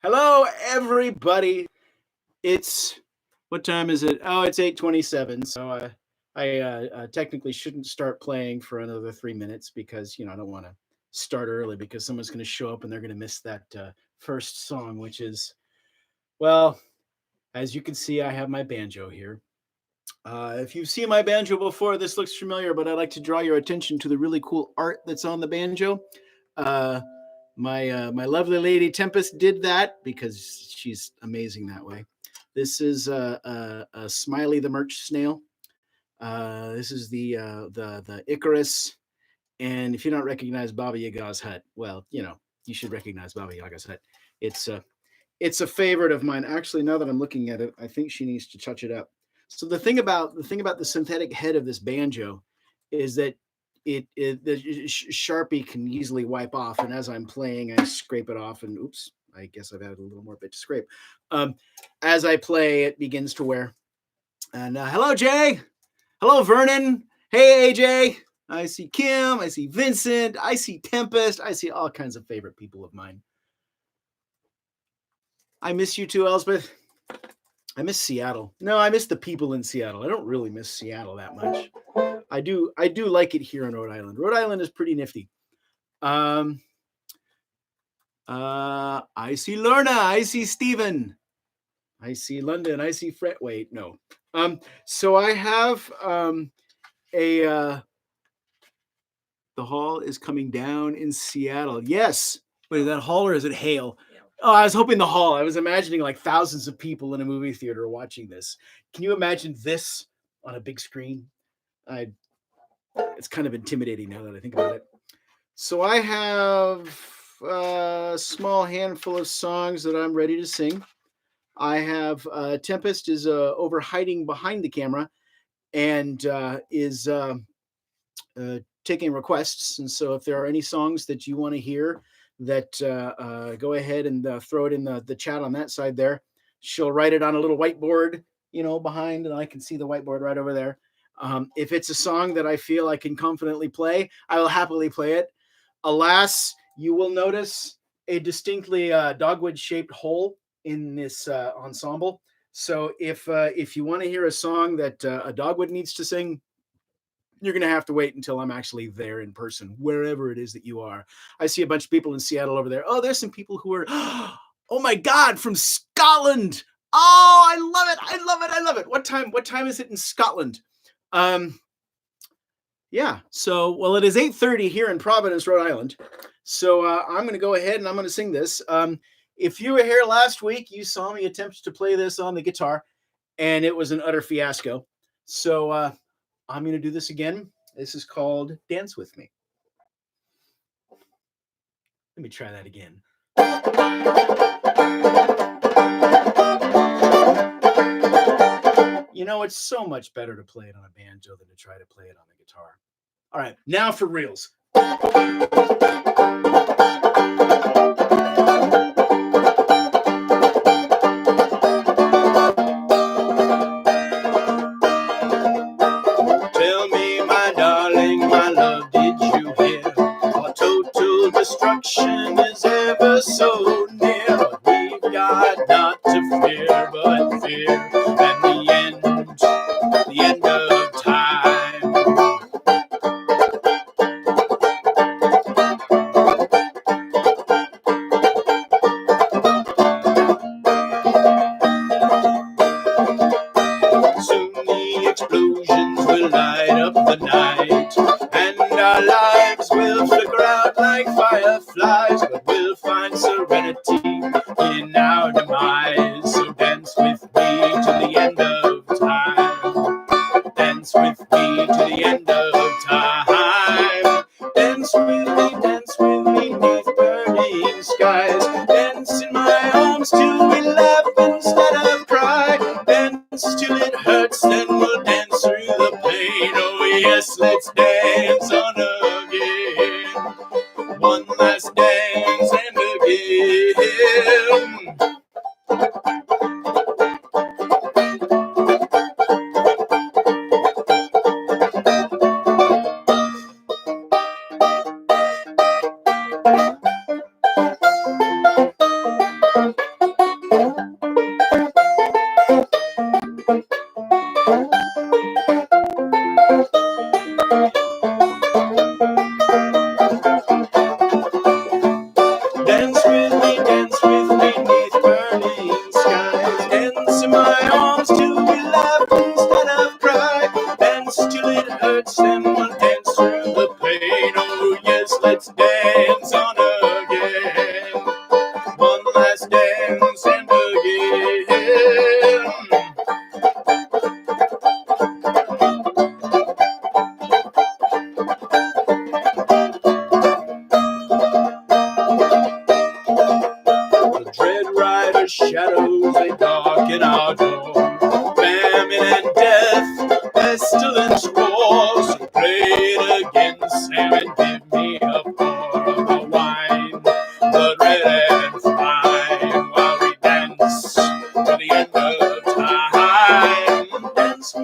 Hello, everybody. It's what time is it? Oh, it's 8:27. So I technically shouldn't start playing for another 3 minutes because I don't want to start early because someone's going to show up and they're going to miss that first song, which is well, as you can see, I have my banjo here. If you've seen my banjo before, this looks familiar, but I'd like to draw your attention to the really cool art that's on the banjo. Uh, my lovely lady Tempest did that because she's amazing that way. This is a Smiley the Merch Snail. This is the Icarus, and if you don't recognize Baba Yaga's hut, well, you should recognize Baba Yaga's hut. It's it's a favorite of mine. Actually, now that I'm looking at it, I think she needs to touch it up. So the thing about the synthetic head of this banjo is that the Sharpie can easily wipe off, and as I'm playing, I scrape it off, and oops, I guess I've added a little more bit to scrape. Um, as I play, it begins to wear. And hello, Jay. Hello, Vernon. Hey, AJ. I see Kim. I see Vincent. I see Tempest. I see all kinds of favorite people of mine. I miss you too, Elspeth. I miss Seattle. No, I miss the people in Seattle. I don't really miss Seattle that much. I do like it here in Rhode Island. Rhode Island is pretty nifty. Um I see Lorna, I see Stephen, I see London, I see Fred. Wait, no. So I have a the hall is coming down in Seattle. Yes. Wait, is that hall or is it hail? Oh, I was hoping the hall. I was imagining like thousands of people in a movie theater watching this. Can you imagine this on a big screen? I It's kind of intimidating now that I think about it. So I have a small handful of songs that I'm ready to sing. I have Tempest is over hiding behind the camera and is taking requests. And so if there are any songs that you want to hear, that go ahead and throw it in the chat on that side there. She'll write it on a little whiteboard, behind, and I can see the whiteboard right over there. If it's a song that I feel I can confidently play, I will happily play it. Alas, you will notice a distinctly dogwood-shaped hole in this ensemble. So if you want to hear a song that a dogwood needs to sing, you're going to have to wait until I'm actually there in person, wherever it is that you are. I see a bunch of people in Seattle over there. Oh, there's some people who are, oh my God, from Scotland. Oh, I love it. I love it. I love it. What time is it in Scotland? Yeah. So, well, it is 8:30 here in Providence, Rhode Island. So I'm going to go ahead and I'm going to sing this. If you were here last week, you saw me attempt to play this on the guitar, and it was an utter fiasco. So I'm going to do this again. This is called Dance With Me. Let me try that again. It's so much better to play it on a banjo than to try to play it on the guitar. All right, now for reals. Tell me, my darling, my love, did you hear? Our total destruction is ever so near. But we've got not to fear, but fear and the end of time. Soon the explosions will light up the night, and our lives will flicker out like fireflies, but we'll find serenity in our demise. So dance with me to the end of time. Dance with me to the end of time. Dance with me neath burning skies. Dance in my arms till we laugh instead of cry. Dance till it hurts, then we'll dance through the pain. Oh yes, let's dance on again. One last dance and again. goes on again. One last dance and again. The dread rider shadows, they darken our door. Famine and death, pestilence roar. So play it again, Sam, and give me a pour of the wine, blood red and fine, while we dance to the end of time. Dance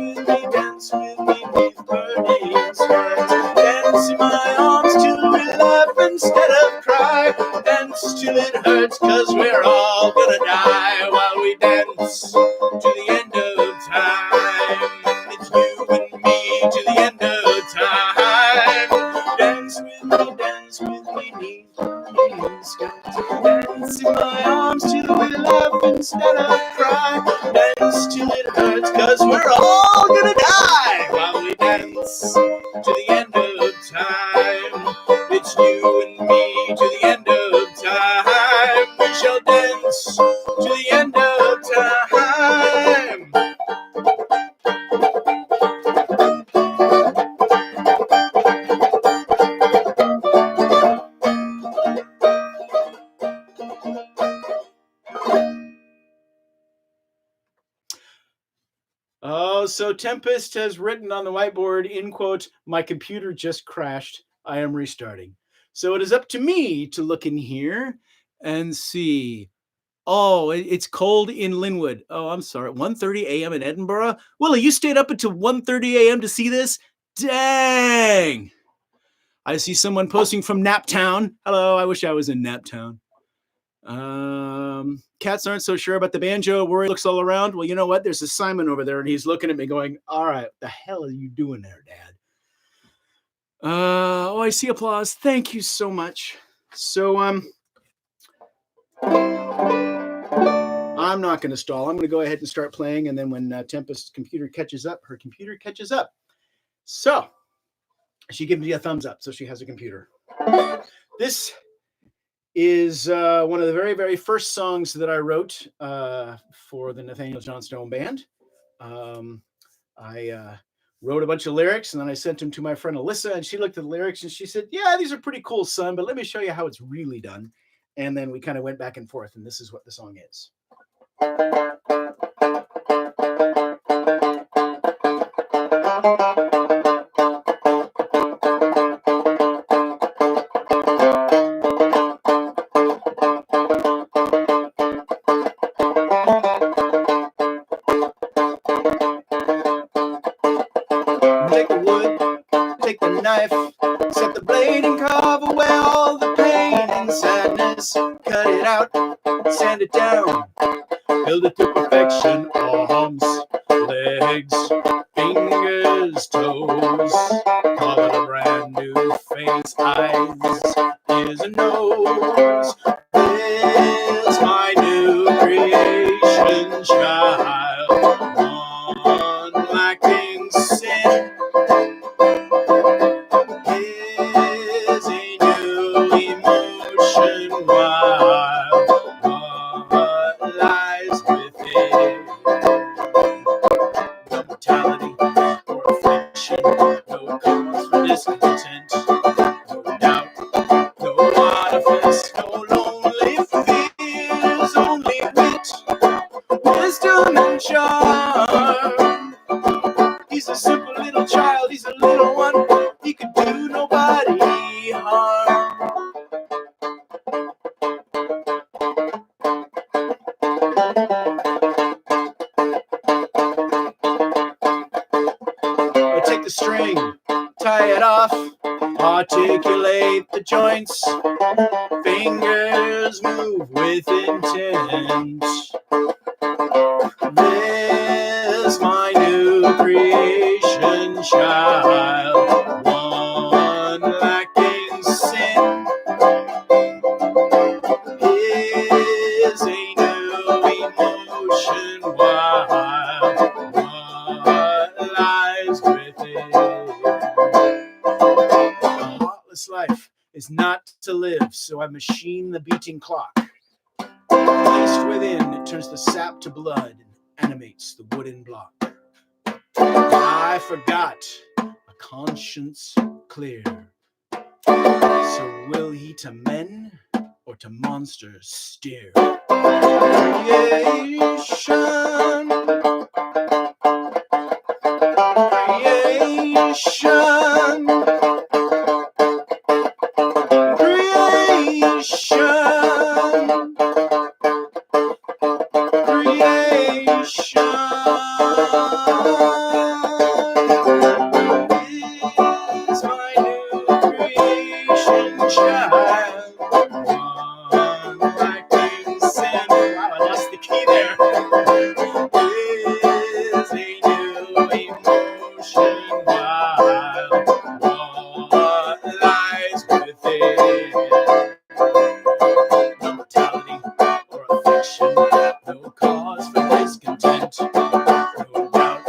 with me, neath burning skies. Dance in my arms till we laugh instead of cry. Dance till it hurts, 'cause we're all gonna die, while we dance to the end of time. It's you and me to the end of time. Dance with me, neath burning skies. Dance in my arms till we laugh instead of cry. Dance till it hurts, 'cause we're all gonna die, while we dance to the end of time. It's you and me to the end of time. We shall dance to the end of time. Oh, so Tempest has written on the whiteboard, in quote, "My computer just crashed. I am restarting." So it is up to me to look in here and see. Oh, it's cold in Linwood. Oh, I'm sorry. 1:30 a.m. in Edinburgh. Willie, you stayed up until 1:30 a.m. to see this? Dang. I see someone posting from Naptown. Hello, I wish I was in Naptown. Cats aren't so sure about the banjo. Worry looks all around. Well, you know what? There's a Simon over there, and he's looking at me going, all right, what the hell are you doing there, Dad? Oh, I see applause. Thank you so much. So, I'm not going to stall. I'm going to go ahead and start playing, and then when Tempest's computer catches up, her computer catches up. So, she gives me a thumbs up, so she has a computer. This is one of the very, very first songs that I wrote for the Nathaniel Johnstone Band. I wrote a bunch of lyrics, and then I sent them to my friend Alyssa, and she looked at the lyrics, and she said, yeah, these are pretty cool, son, but let me show you how it's really done. And then we kind of went back and forth, and this is what the song is. Take the wood, take the knife, set the blade and carve away all the pain and sadness. Cut it out, sand it down, build it to perfection. Arms, legs, fingers, toes. Call it a brand new face. Eyes, ears, and nose. This my new creation, child. One lacking sin is a new emotion. Wild, what lies within? No mortality or affliction, no cause for discontent, no doubt, no artifice, no lonely fears, only wit, wisdom and charm. He's a simple little child, he's a little one, he could do nobody harm. I take the string, tie it off, articulate the joints, fingers move with intent. This my new creation, child, one lacking sin, is a new emotion. Wild, what lies within? A heartless life is not to live, so I machine the beating clock. Placed within, it turns the sap to blood and animates the wooden block. I forgot a conscience clear. So will he to men or to monsters steer? Creation, creation, creation, creation is my new creation child. One like this and wow, I lost the key there. Is a new emotion wild. What lies within? No mortality or affliction, no cause for discontent, no doubt,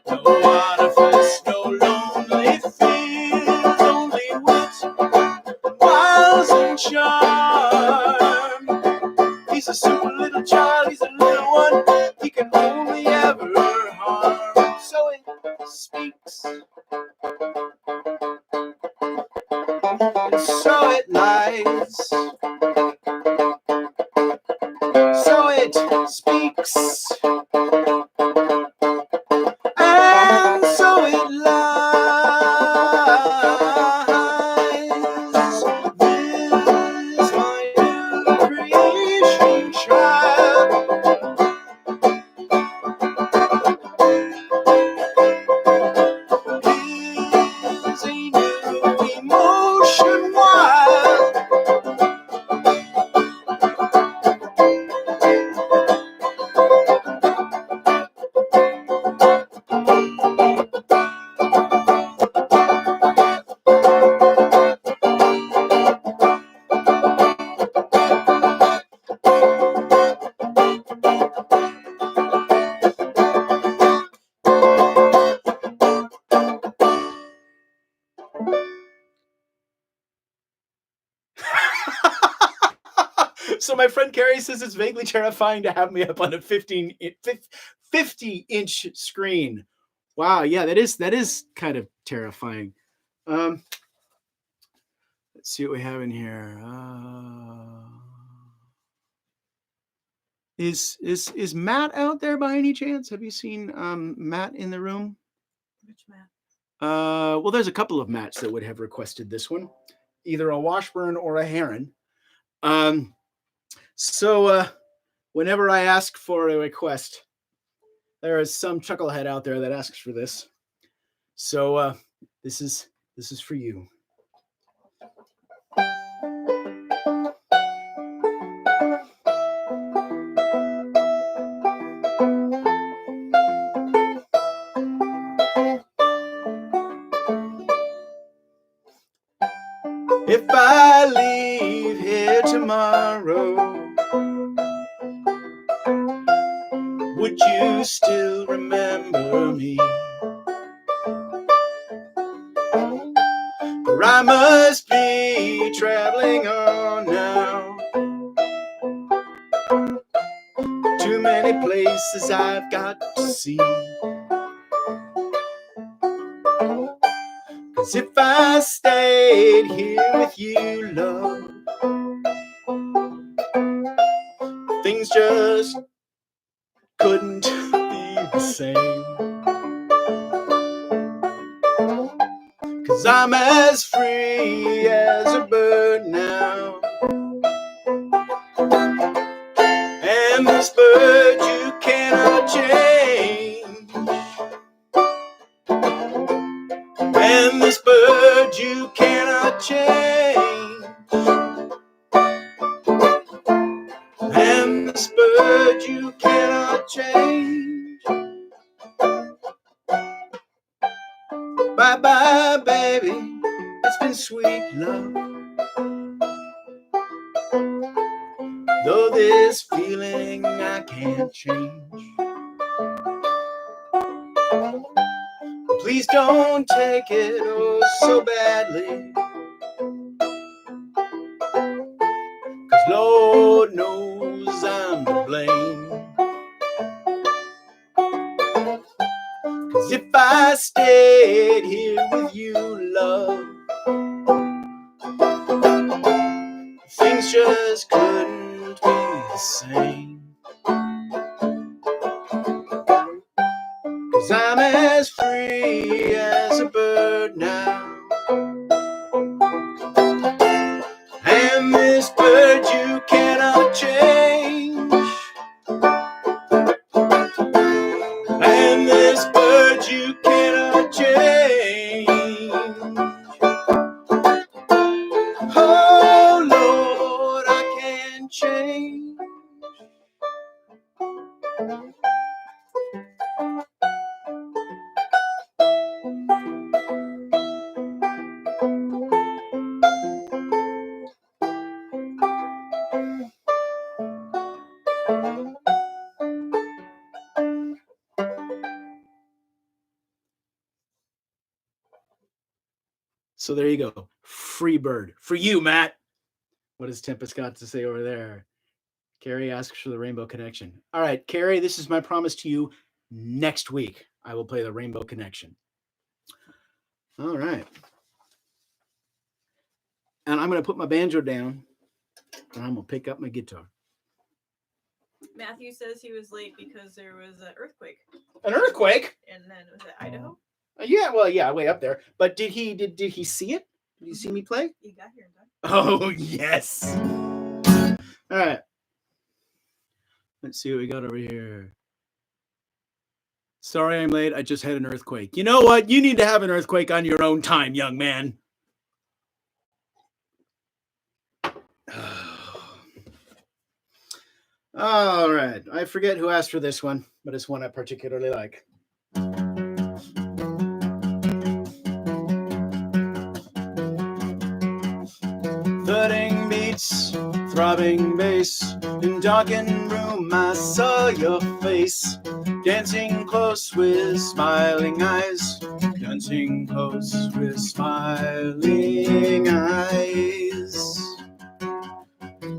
no artifice, no lonely fears, only wit, wiles and charm. He's a super little child, he's a little one, he can only ever harm. So it speaks, and so it lies. So it speaks, and so it lies. This is my new creation child. Is a new emotion wild. So my friend Carrie says it's vaguely terrifying to have me up on a 50-inch screen. Wow, yeah, that is kind of terrifying. Let's see what we have in here. Is Matt out there by any chance? Have you seen Matt in the room? Which Matt? Well, there's a couple of Matts that would have requested this one, either a Washburn or a Heron. So whenever I ask for a request, there is some chucklehead out there that asks for this. So this is for you. If I leave here tomorrow, would you still remember me? For I must be traveling on now. Too many places I've got to see. 'Cause if I stayed here with you, love, things just couldn't be the same. 'Cause I'm as free as a bird now. And this bird you cannot change. And this bird you cannot change. And this bird you cannot change. Bye-bye, baby, it's been sweet, love. Though this feeling I can't change. Please don't take it oh so badly. Lord knows I'm to blame. 'Cause if I stayed here with you, love, things just couldn't be the same. 'Cause I'm as free as a bird now, and this bird you cannot change. And this bird you cannot change. Oh Lord, I can change. So there you go. Free bird. For you, Matt. What has Tempest got to say over there? Carrie asks for the Rainbow Connection. All right, Carrie, this is my promise to you. Next week, I will play the Rainbow Connection. All right. And I'm going to put my banjo down, and I'm going to pick up my guitar. Matthew says he was late because there was an earthquake. An earthquake? And then was it Idaho? Yeah, well, yeah, way up there. But did he see it? Did he see me play? He got here in time. Oh, yes. All right. Let's see what we got over here. Sorry I'm late. I just had an earthquake. You know what? You need to have an earthquake on your own time, young man. All right. I forget who asked for this one, but it's one I particularly like. Thudding beats, throbbing bass, in darkened room I saw your face, dancing close with smiling eyes, dancing close with smiling eyes.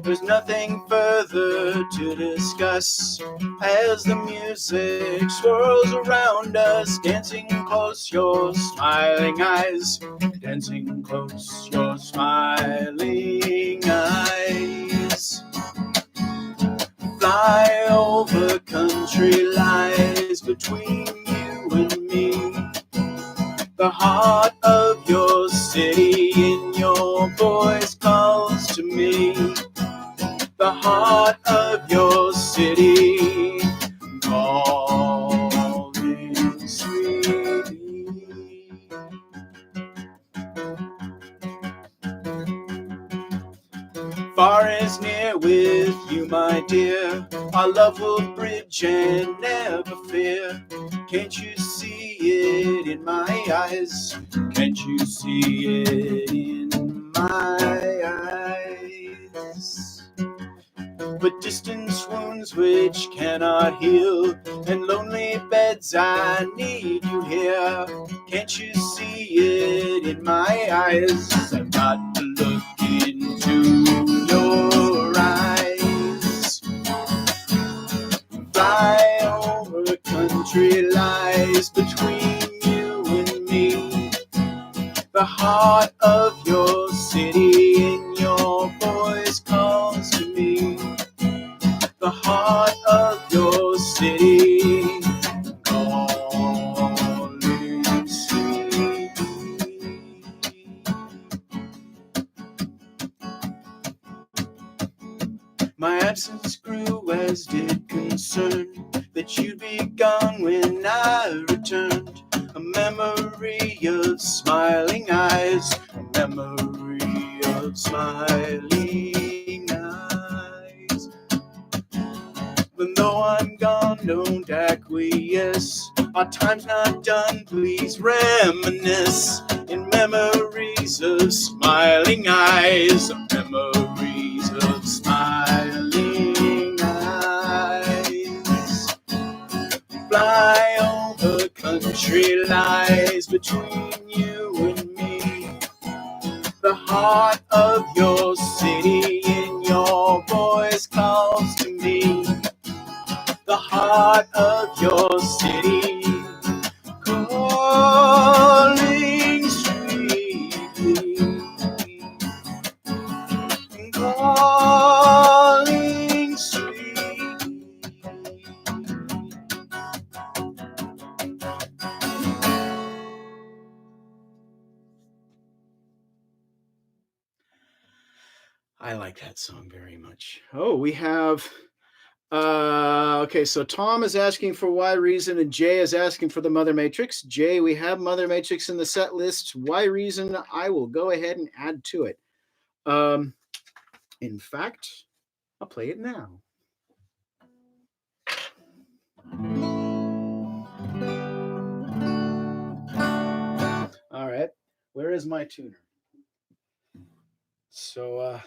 There's nothing further to discuss as the music swirls around us, dancing close your smiling eyes, dancing close your smiling eyes. Fly over country lies between you and me, the heart of your city in your voice calls to me, the heart of your city calling sweet. Far is near with you, my dear, our love will bridge and never fear. Can't you see it in my eyes? Can't you see it in my eyes? But distance wounds which cannot heal, and lonely beds I need you here. Can't you see it in my eyes? I've got to look into your eyes. Fly over country lies between you and me, the heart of your city in your voice calls to me, the heart of your city calling sweet. My absence grew as did concern that you'd be gone when I returned. A memory of smiling eyes, a memory of smiling eyes. But though I'm gone, don't acquiesce. Our time's not done, please reminisce in memories of smiling eyes, memories of smiling eyes. Fly over country lies between you and me, the heart of your city in your voice calls heart of your city, calling sweetly, calling sweetly. I like that song very much. Oh, we have okay, so Tom is asking for Why Reason and Jay is asking for the Mother Matrix. Jay, we have Mother Matrix in the set list. Why Reason, I will go ahead and add to it. In fact, I'll play it now. All right, where is my tuner? So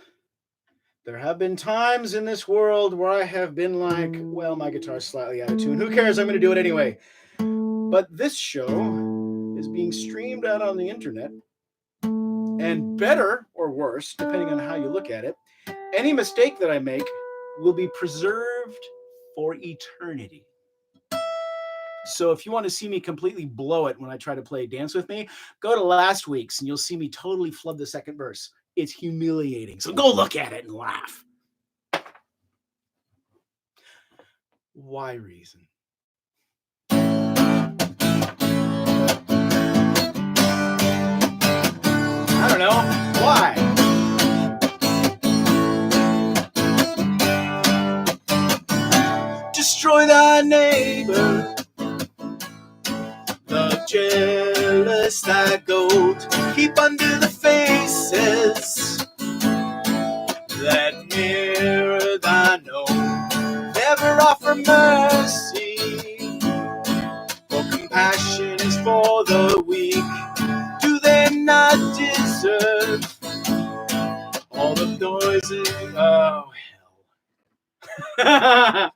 there have been times in this world where I have been like, well, my guitar's slightly out of tune. Who cares? I'm going to do it anyway. But this show is being streamed out on the internet. And better or worse, depending on how you look at it, any mistake that I make will be preserved for eternity. So if you want to see me completely blow it when I try to play Dance With Me, go to last week's and you'll see me totally flub the second verse. It's humiliating. So go look at it and laugh. Why Reason? I don't know. Why? Destroy thy neighbor. Love jealous thy gold. Keep under the faces that mirror thine own. Never offer mercy, for compassion is for the weak. Do they not deserve all the noisy? Oh, hell.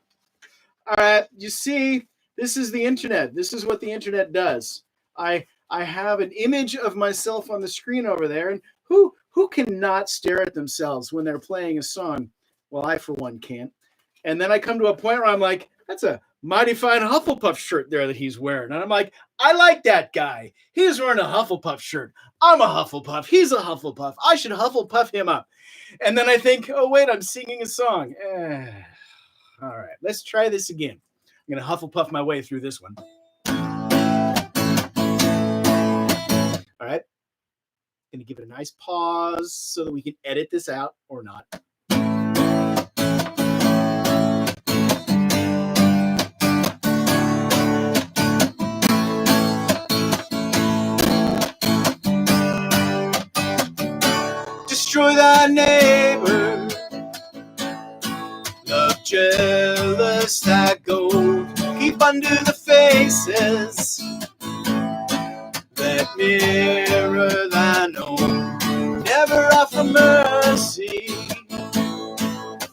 All right, you see, this is the internet. This is what the internet does. I have an image of myself on the screen over there, and who cannot stare at themselves when they're playing a song? Well, I, for one, can't. And then I come to a point where I'm like, that's a mighty fine Hufflepuff shirt there that he's wearing. And I'm like, I like that guy. He's wearing a Hufflepuff shirt. I'm a Hufflepuff. He's a Hufflepuff. I should Hufflepuff him up. And then I think, oh, wait, I'm singing a song. All right, let's try this again. I'm going to Hufflepuff my way through this one. All right. Going to give it a nice pause so that we can edit this out or not. Destroy thy neighbor. Love jealous thy gold. Keep under the faces that mirror thine own. Never offer mercy,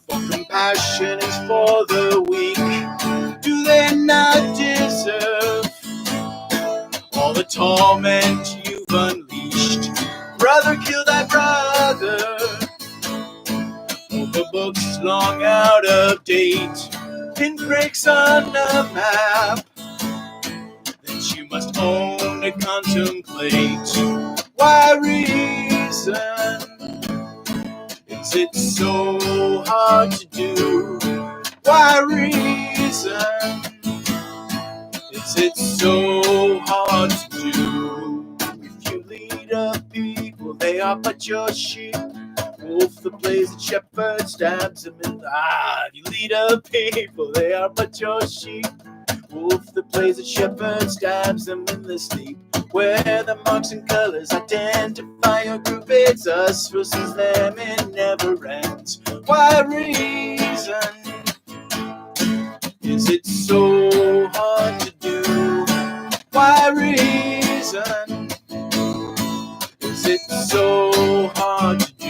for compassion is for the weak. Do they not deserve all the torment you've unleashed? Brother, kill thy brother. The book's long out of date. Pinpricks on the map that you must own to contemplate. Why reason is it so hard to do? Why reason is it so hard to do? If you lead a people, they are but your sheep. Wolf that plays the shepherd stabs him in the eye. You lead a people, they are but your sheep. Wolf that plays the shepherd stabs them in the sleep. Where the marks and colors identify your group, it's us versus them, it never ends. Why reason is it so hard to do? Why reason is it so hard to do?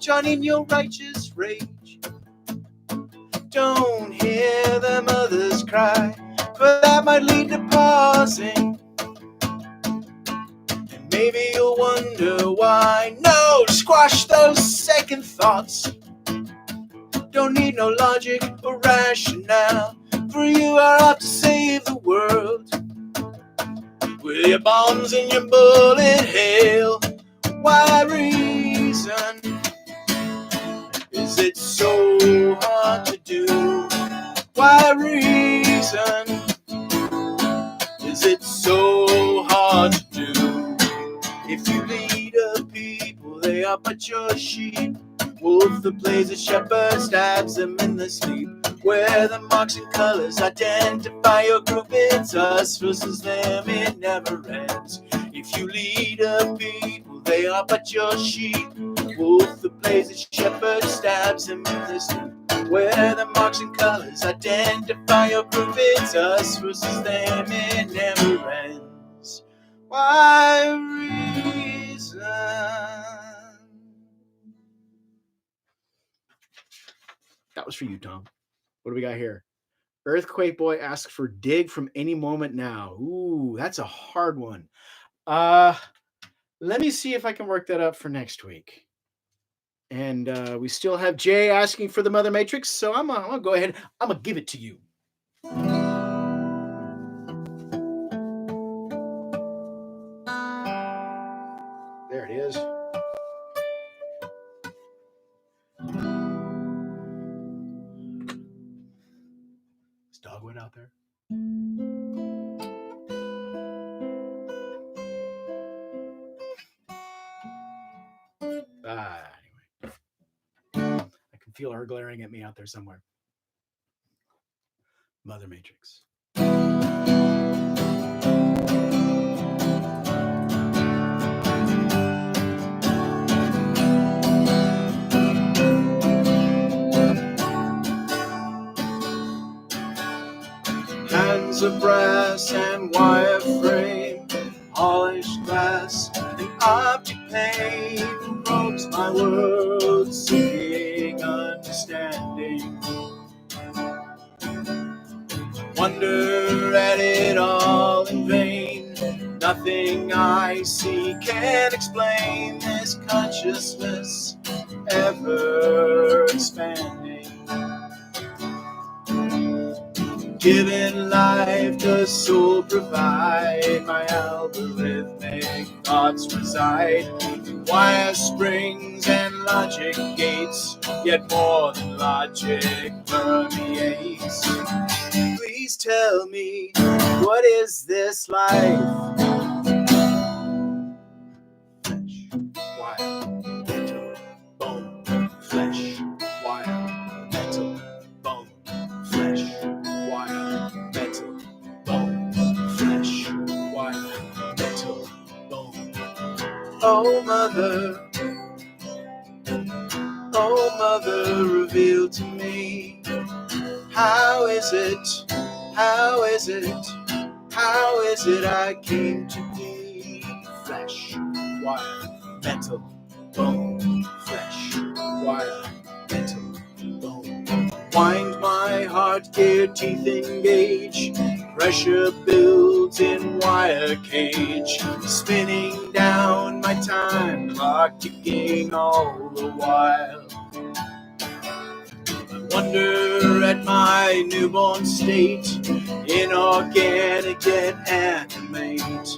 join in your righteous rage. Don't hear the mothers cry, for that might lead to pausing. And maybe you'll wonder why. No, squash those second thoughts. Don't need no logic or rationale, for you are out to save the world. With your bombs and your bullet hail, why reason is it so hard to do? Why reason is it so hard to do? If you lead a people, they are but your sheep. Wolf that plays a shepherd stabs them in their sleep. Where the marks and colors identify your group, it's us versus them, it never ends. If you lead a people, they are but your sheep. Wolf that plays a shepherd stabs them in their sleep. Where the marks and colors identify your group, it's us versus them, it never ends. Why reason? That was for you, Tom. What do we got here? Earthquake Boy asks for Dig from Any Moment Now. Ooh, that's a hard one. Let me see if I can work that up for next week. And we still have Jay asking for the Mother Matrix, so I'm gonna go ahead. I'm gonna give it to you. There it is. Is Dogwood out there? Anyway. I can feel her glaring at me out there somewhere. Mother Matrix. Hands of brass and wire frame, polished glass and object pain, probes my world, seeking understanding. Wonder at it all in vain. Nothing I see can explain this consciousness ever expanding. Given life, does soul provide? My algorithmic thoughts reside in wire springs and logic gates, yet more than logic permeates. Please tell me, what is this life? Flesh, wire, metal, bone, flesh, wire, metal, bone, flesh, wire, metal, bone, flesh, wire, metal, bone. Oh mother, reveal to me, how is it I came to be? Flesh, wire, metal, bone, flesh, wire, metal, bone. Wind my heart gear, teeth engage, pressure builds in wire cage, spinning down my time clock, ticking all the while. Wonder at my newborn state, inorganic yet animate.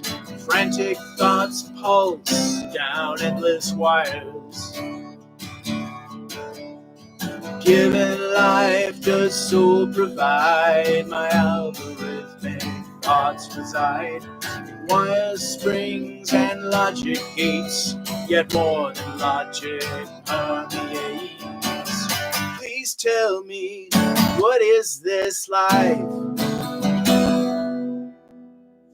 Frantic thoughts pulse down endless wires. Given life, does soul provide? My algorithmic thoughts reside in wire springs and logic gates, yet more than logic permeates. Please tell me, what is this life?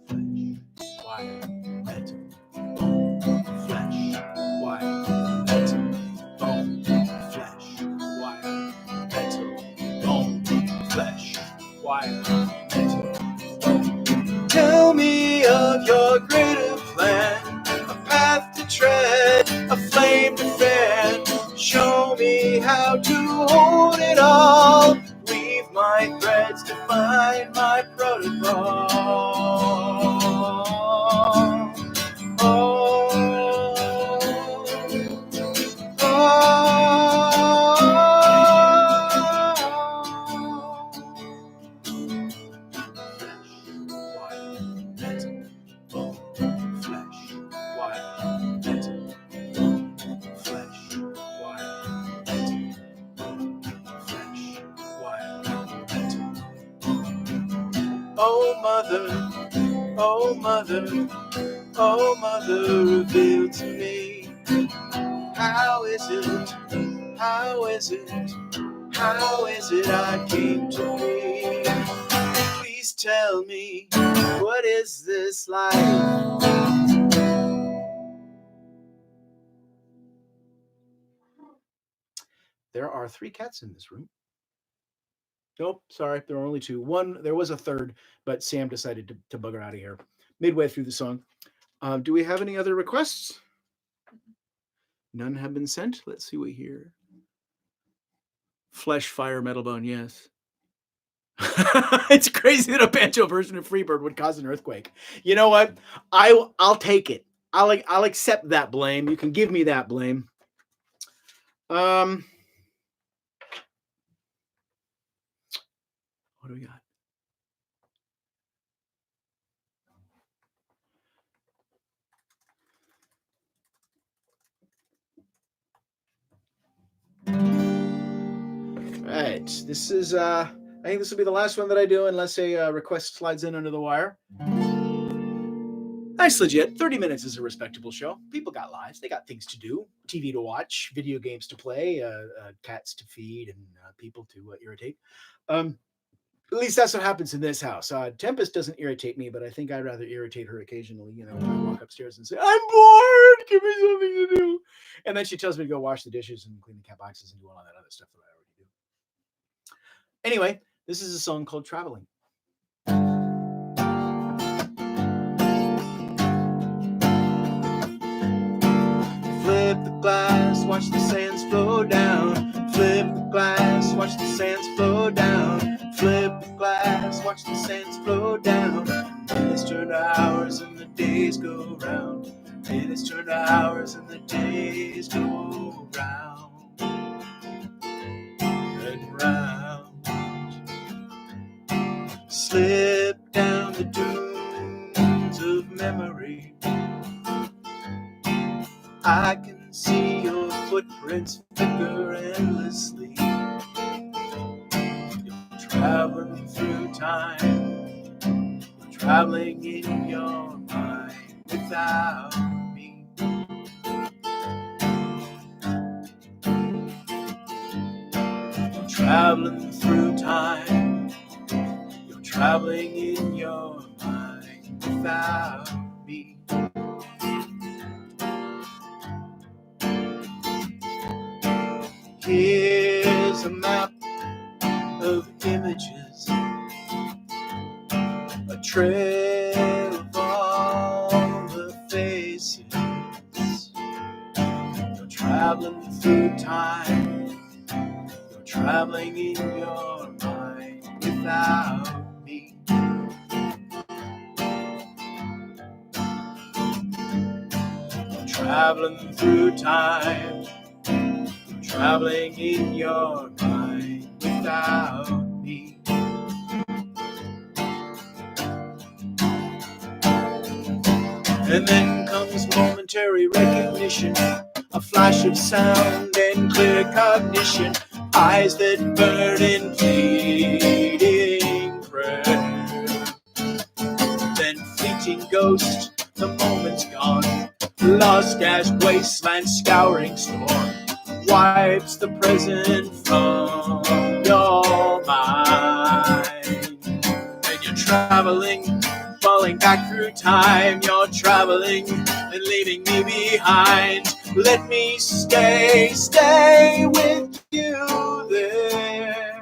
Flesh, wire, metal, bone, flesh, wire, metal, bone, flesh, wire, metal, bone, flesh, wire, metal, bone. Tell me of your greater plan, a path to tread, a flame to fan. Show my threads to find my protocol. Oh, oh mother, oh mother, oh mother, reveal to me, how is it, how is it, how is it I came to be? Please tell me, what is this life? There are 3 cats in this room. Nope, sorry, there are only 2. There was a third, but Sam decided to bugger out of here midway through the song. Do we have any other requests? None have been sent. Let's see what we hear. Flesh, fire, metal bone, yes. It's crazy that a banjo version of Freebird would cause an earthquake. You know what? I'll take it. I'll accept that blame. You can give me that blame. What do we got? All right. This is I think this will be the last one that I do unless a request slides in under the wire. Nice, legit. 30 minutes is a respectable show. People got lives. They got things to do, TV to watch, video games to play, cats to feed, and people to irritate. At least that's what happens in this house. Tempest doesn't irritate me, but I think I'd rather irritate her occasionally. You know, when I walk upstairs and say, "I'm bored. Give me something to do," and then she tells me to go wash the dishes and clean the cat boxes and do all that other stuff that I already do. Anyway, this is a song called "Traveling." Flip the glass, watch the sands flow down. Flip the glass, watch the sands flow down. Flip the glass, watch the sands flow down. Minutes turn to hours and the days go round. Minutes turn to hours and the days go round and round. Slip down the dunes of memory. I can see your footprints flicker endlessly. You're traveling through time. You're traveling in your mind without me. You're traveling through time. You're traveling in your mind without me. Here's a map of images, a trail of all the faces. You're traveling through time. You're traveling in your mind without me. You're traveling through time. Traveling in your mind without me. And then comes momentary recognition, a flash of sound and clear cognition, eyes that burn in pleading prayer. Then fleeting ghost, the moment's gone, lost as wasteland scouring storm wipes the present from your mind. And you're traveling, falling back through time. You're traveling and leaving me behind. Let me stay with you there.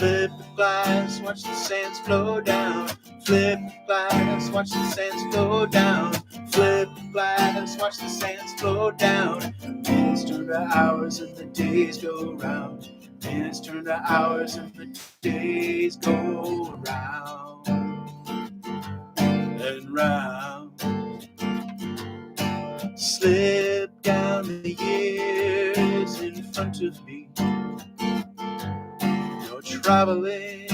Flip the glass, watch the sands flow down. Flip the glass, watch the sands flow down. Flip the glass, watch the sands flow down. Minutes turn to hours and the days go round. Minutes turn to hours and the days go round and round. Slip down the years in front of me. You're traveling,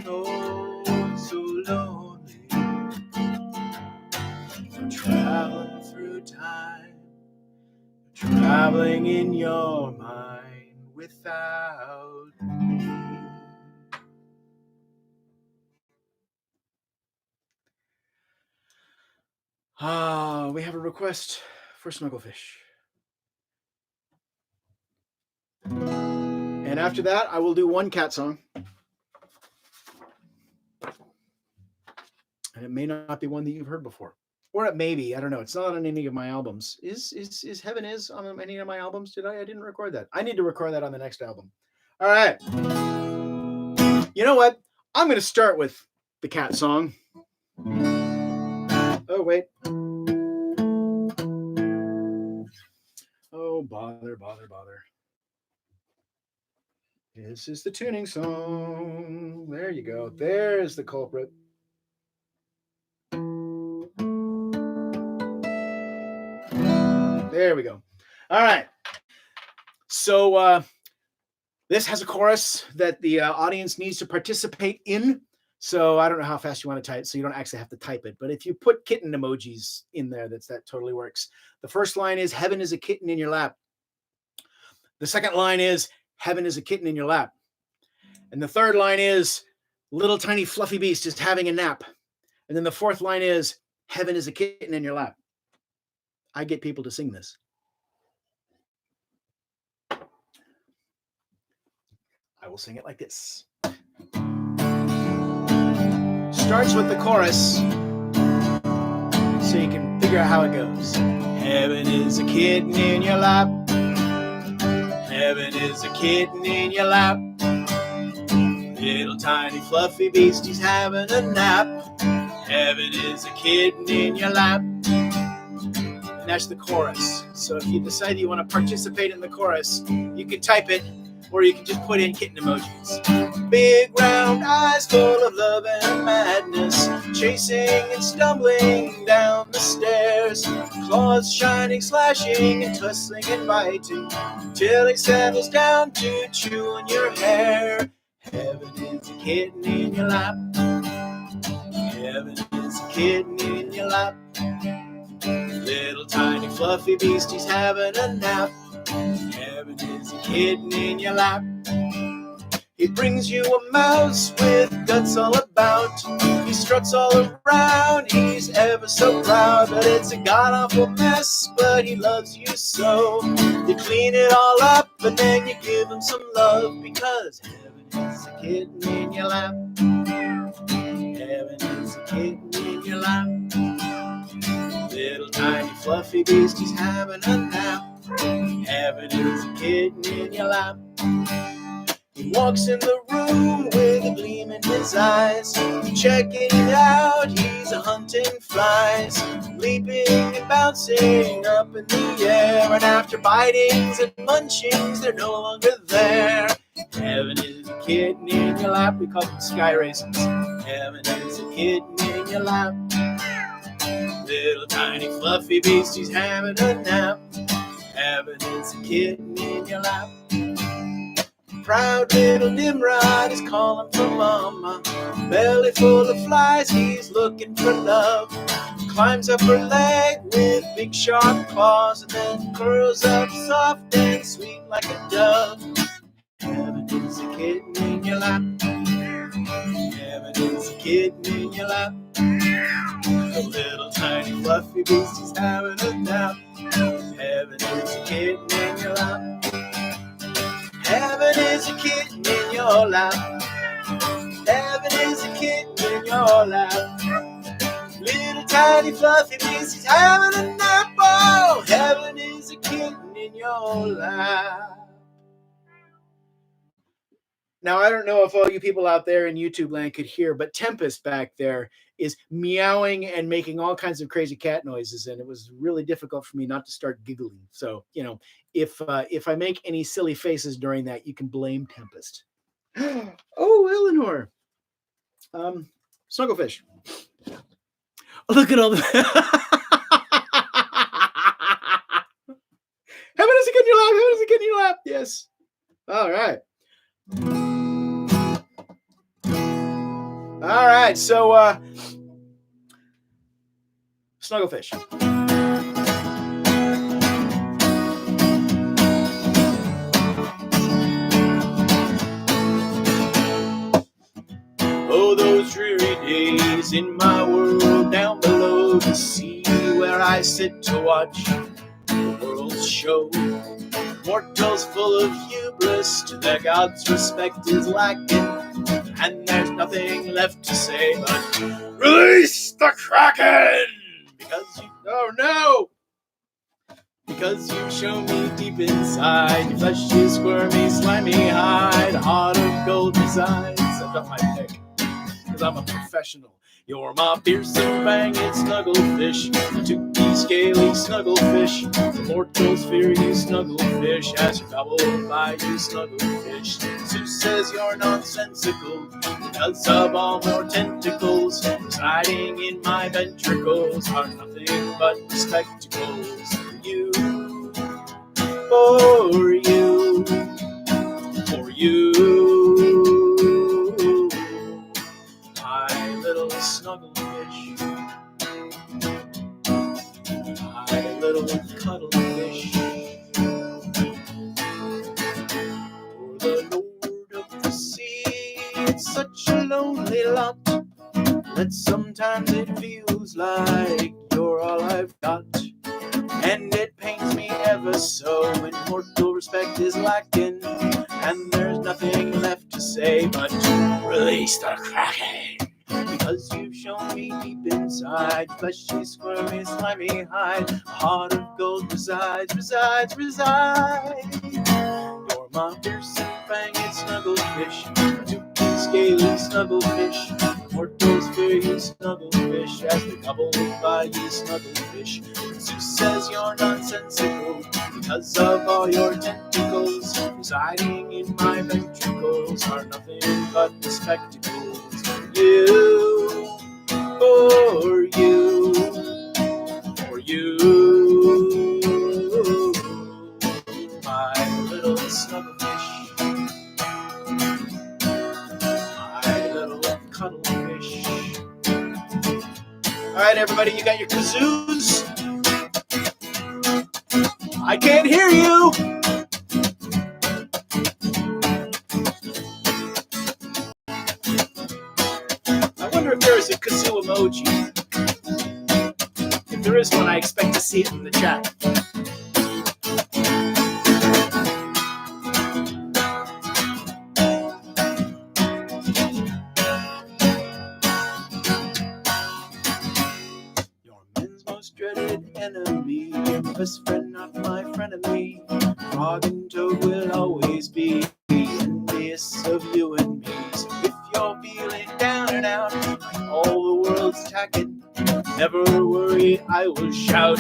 oh, so lonely. You're traveling through time, traveling in your mind without me. We have a request for Snugglefish. And after that, I will do one cat song. And it may not be one that you've heard before. Or it may be. I don't know. It's not on any of my albums. Is Heaven Is on any of my albums? I didn't record that. I need to record that on the next album. All right. You know what? I'm going to start with the cat song. Oh, wait. Oh, bother. This is the tuning song. There you go. There's the culprit. There we go. All right. So this has a chorus that the audience needs to participate in. So I don't know how fast you want to type, so you don't actually have to type it. But if you put kitten emojis in there, that totally works. The first line is, heaven is a kitten in your lap. The second line is, heaven is a kitten in your lap. And the third line is, little tiny fluffy beast is having a nap. And then the fourth line is, heaven is a kitten in your lap. I get people to sing this. I will sing it like this. Starts with the chorus, so you can figure out how it goes. Heaven is a kitten in your lap. Heaven is a kitten in your lap. Little tiny fluffy beast, he's having a nap. Heaven is a kitten in your lap. And that's the chorus. So if you decide you want to participate in the chorus, you can type it, or you can just put in kitten emojis. Big round eyes full of love and madness, chasing and stumbling down the stairs. Claws shining, slashing and tussling and biting, till it settles down to chewing your hair. Heaven is a kitten in your lap. Heaven is a kitten in your lap. Little tiny fluffy beast, he's having a nap. Heaven is a kitten in your lap. He brings you a mouse with guts all about. He struts all around, he's ever so proud. But it's a god-awful mess, but he loves you so. You clean it all up, and then you give him some love, because heaven is a kitten in your lap. Heaven is a kitten in your lap. Little tiny fluffy beast, he's having a nap. Heaven is a kitten in your lap. He walks in the room with a gleam in his eyes, checking it out, he's a hunting flies, leaping and bouncing up in the air, and after bitings and munchings, they're no longer there. Heaven is a kitten in your lap. We call them sky raisins. Heaven is a kitten in your lap. Little tiny fluffy beast, he's having a nap. Heaven is a kitten in your lap. Proud little Nimrod is calling for mama. Belly full of flies, he's looking for love. Climbs up her leg with big sharp claws, and then curls up soft and sweet like a dove. Heaven is a kitten in your lap. Heaven is a kitten in your lap. A little tiny fluffy beast, he's having a nap. Heaven is a kitten in your lap. Heaven is a kitten in your lap. Heaven is a kitten in your lap. Little tiny fluffy beast, he's having a nap. Oh, heaven is a kitten in your lap. Now, I don't know if all you people out there in YouTube land could hear, but Tempest back there is meowing and making all kinds of crazy cat noises, and it was really difficult for me not to start giggling. So, if I make any silly faces during that, you can blame Tempest. Oh, Eleanor, Snugglefish. Look at all the. Having us again in your lap. Having us again in your lap. Yes. All right. All right. So, Snugglefish. Oh, those dreary days in my world down below, to see where I sit to watch the world's show. Mortals full of hubris, to their gods respect is lacking, and there's nothing left to say but release the Kraken! Because you show me deep inside, your flesh is squirmy, slimy hide, heart of gold resides. I got my pick, because I'm a professional. You're my fearsome fanged snugglefish, a toothy scaly snugglefish. The mortals fear you, snugglefish, as you gobble by you, snugglefish. Zeus says you're nonsensical, because of all more tentacles residing in my ventricles are nothing but spectacles. For you, my little snugglefish, my little cuddlefish. For the Lord of the Sea, it's such a lonely lot that sometimes it feels like you're all I've got. And it pains me ever so when mortal respect is lacking, and there's nothing left to say but to release the Kraken. Because you've shown me deep inside, fleshy, squirmy, slimy hide, a heart of gold resides. You're my fearsome fanged snugglefish, toothy, scaly snugglefish. Mortals fear you, snugglefish, as they gobble by you, snugglefish. Zeus says you're nonsensical, because of all your tentacles residing in my ventricles are nothing but the spectacles. For you, my little snugglefish, my little cuddlefish. All right, everybody, you got your kazoos? I can't hear you. I wonder if there is a kazoo emoji. If there is one, I expect to see it in the chat. Your men's most dreaded enemy, your best friend, not my frenemy. Frog and Toad will always be envious of you and me. So if you're feeling down and out, like all the world's attacking, never worry, I will shout,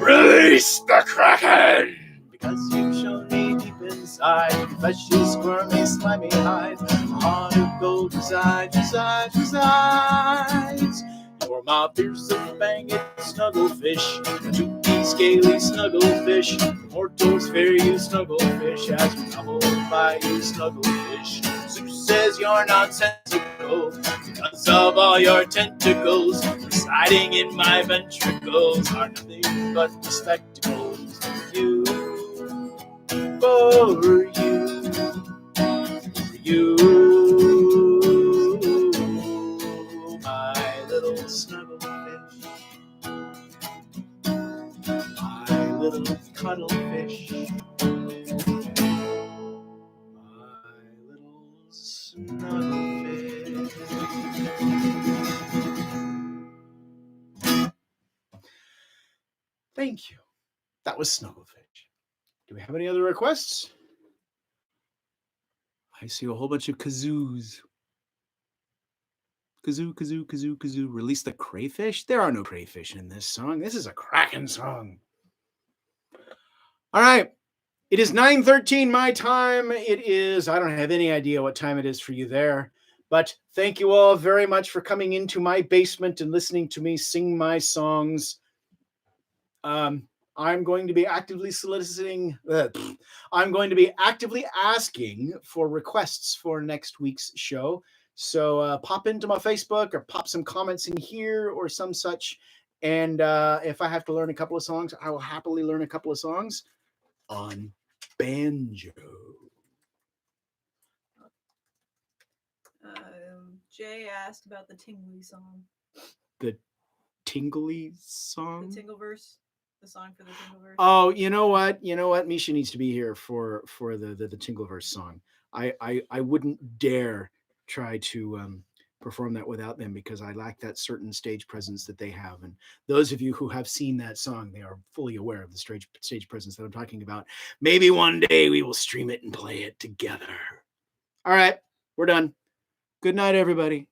release the Kraken! Because you've shown me deep inside, fleshy, squirmy, slimy hide, a heart of gold resides. You're my fearsome fanged snugglefish, a toothy, scaly snugglefish. Mortals fear you, snugglefish, as we gobble by you, snugglefish. Zeus says you're nonsensical, because of all your tentacles residing in my ventricles are nothing but the spectacles. For you, my little snugglefish, my little cuddlefish, my little snugglefish. Thank you. That was Snugglefish. Do we have any other requests? I see a whole bunch of kazoos. Kazoo, kazoo, kazoo, kazoo. Release the crayfish? There are no crayfish in this song. This is a Kraken song. All right. It is 9:13 my time. It is, I don't have any idea what time it is for you there. But thank you all very much for coming into my basement and listening to me sing my songs. I'm going to be actively soliciting, I'm going to be actively asking for requests for next week's show. So pop into my Facebook or pop some comments in here or some such. And if I have to learn a couple of songs, I will happily learn a couple of songs on banjo. Jay asked about the Tingly song. The tingly song? The Tingleverse. The song for the Tingleverse. Oh, you know what? You know what? Misha needs to be here for the Tingleverse song. I wouldn't dare try to perform that without them because I lack that certain stage presence that they have. And those of you who have seen that song, they are fully aware of the stage presence that I'm talking about. Maybe one day we will stream it and play it together. All right, we're done. Good night, everybody.